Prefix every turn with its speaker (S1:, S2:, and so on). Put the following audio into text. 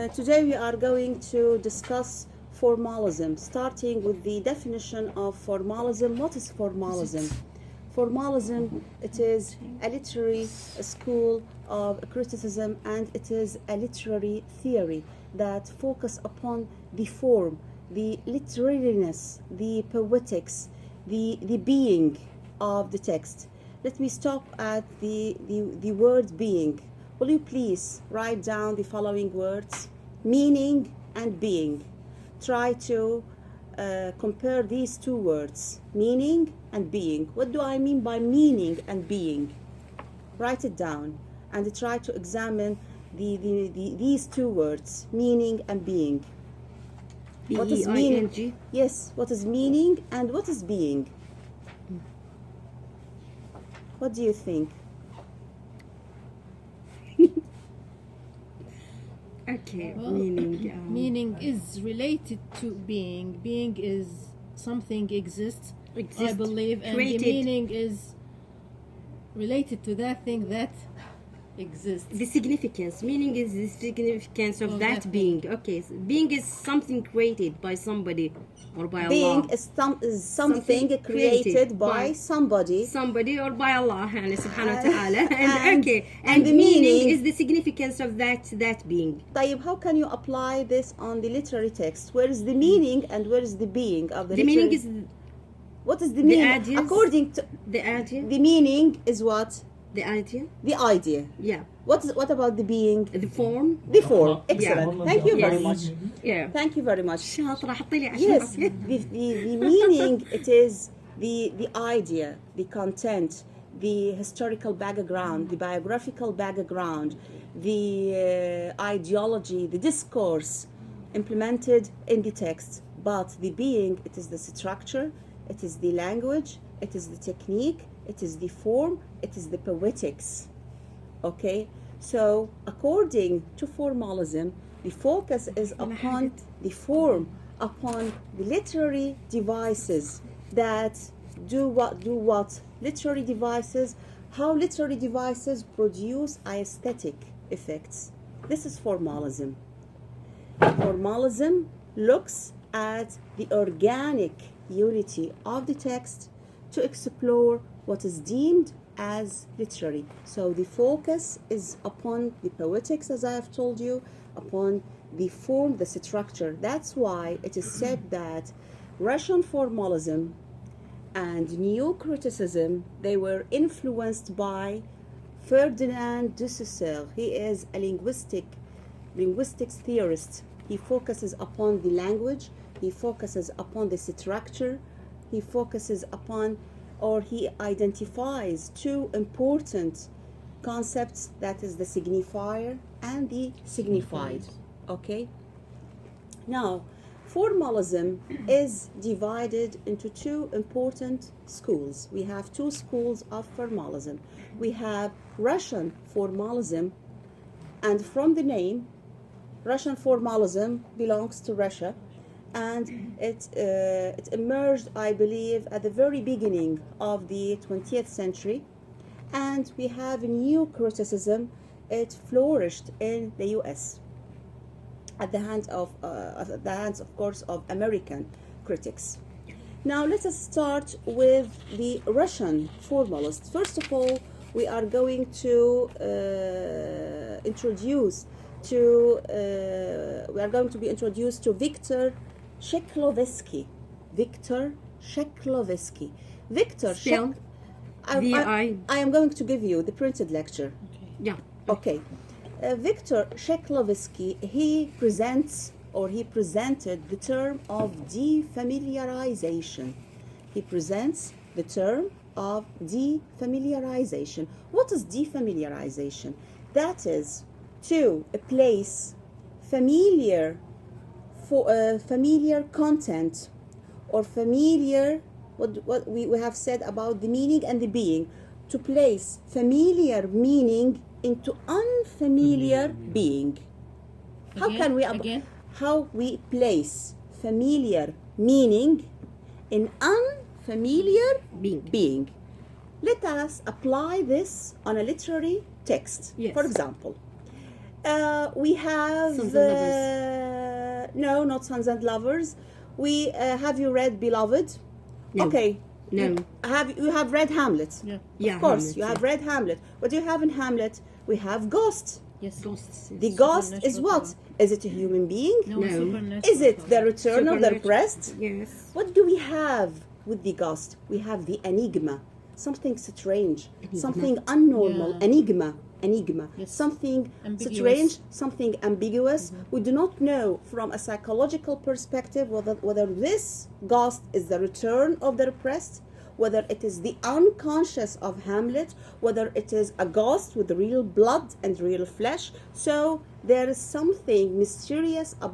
S1: Today we are going to discuss formalism, starting with the definition of formalism. What is formalism? Formalism, it is a literary school of criticism, and it is a literary theory that focus upon the form, the literariness, the poetics, the being of the text. Let me stop at the word being. Will you please write down the following words? Meaning and being. Try to compare these two words, meaning and being. What do I mean by meaning and being? Write it down and try to examine these two words, meaning and being. What is meaning? Yes, what is meaning and what is being? What do you think?
S2: Okay,
S3: well,
S2: meaning.
S3: Meaning is related to being. Being is something exists, I believe, and
S2: created.
S3: the meaning is related to that thing that exists.
S2: The significance. Meaning is the significance of that
S3: that
S2: being. Okay, so being is something created by somebody or by Allah.
S1: Being is something created by somebody.
S2: Somebody or by Allah subhanahu wa ta'ala.
S1: And-
S2: Okay,
S1: and
S2: and
S1: the
S2: meaning
S1: meaning-
S2: is the significance of that being.
S1: طيب, how can you apply this on the literary text? Where is the meaning and where is the being of the
S2: The
S1: literary?
S2: meaning is
S1: What is the
S2: the
S1: meaning?
S2: ideas.
S1: According to
S2: the idea.
S1: the meaning is what?
S2: The idea.
S1: The idea.
S2: Yeah.
S1: What about the being?
S2: The form.
S1: The form. Excellent.
S2: Yeah.
S1: Thank you very
S2: Yes.
S1: much.
S2: Yeah.
S1: Thank you very much.
S2: شاطرة حطي لي
S1: Yes,
S2: عشرة.
S1: the meaning, it is the idea, the content, the historical background, the biographical background, the ideology, the discourse implemented in the text. But the being, it is the structure, it is the language, it is the technique, it is the form, it is the poetics. Okay, so according to formalism, the focus is upon the form, upon the literary devices that do what? Literary devices, how literary devices produce aesthetic effects. This is formalism. Formalism looks at the organic unity of the text to explore what is deemed as literary. So the focus is upon the poetics, as I have told you, upon the form, the structure. That's why it is said that Russian formalism and new criticism, they were influenced by Ferdinand de Saussure. He is a linguistics theorist. He focuses upon the language, he focuses upon the structure, he focuses upon, or he identifies two important concepts, that is the signifier and the signified. Okay? Now, formalism is divided into two important schools. We have two schools of formalism. We have Russian formalism, and from the name, Russian formalism belongs to Russia, and it emerged, I believe, at the very beginning of the 20th century. And we have a new criticism. It flourished in the U.S. at the hands of course, of American critics. Now let us start with the Russian formalists. First of all, we are going to be introduced to Victor Shklovsky. Victor Shklovsky. Victor
S2: Spell.
S1: I am going to give you the printed lecture.
S2: Yeah.
S1: Okay. Victor Shklovsky, he presented the term of defamiliarization. He presents the term of defamiliarization. What is defamiliarization? That is to place familiar content or familiar, what we have said about the meaning and the being, to place familiar meaning into unfamiliar being. How we place familiar meaning in unfamiliar being. Let us apply this on a literary text.
S2: Yes.
S1: For example, We have
S2: Sons and Lovers.
S1: No, not Sons and Lovers. We have you read Beloved?
S2: No.
S1: Okay.
S2: No.
S1: You have read Hamlet?
S3: Yeah.
S2: Yeah,
S1: Of course,
S2: Hamlet,
S1: you have
S2: yeah.
S1: read Hamlet. What do you have in Hamlet? We have Ghost.
S3: Yes.
S2: Ghosts.
S1: The ghost is what? Is it a human being?
S3: No,
S2: No.
S3: supernatural
S1: Is it the return of the oppressed?
S2: Yes.
S1: What do we have with the ghost? We have the enigma, something strange, something unnormal.
S3: Yeah.
S1: Enigma,
S3: Yes.
S1: something
S3: Ambiguous.
S1: strange, something ambiguous. We do not know from a psychological perspective whether this ghost is the return of the oppressed, whether it is the unconscious of Hamlet, whether it is a ghost with real blood and real flesh. So there is something mysterious about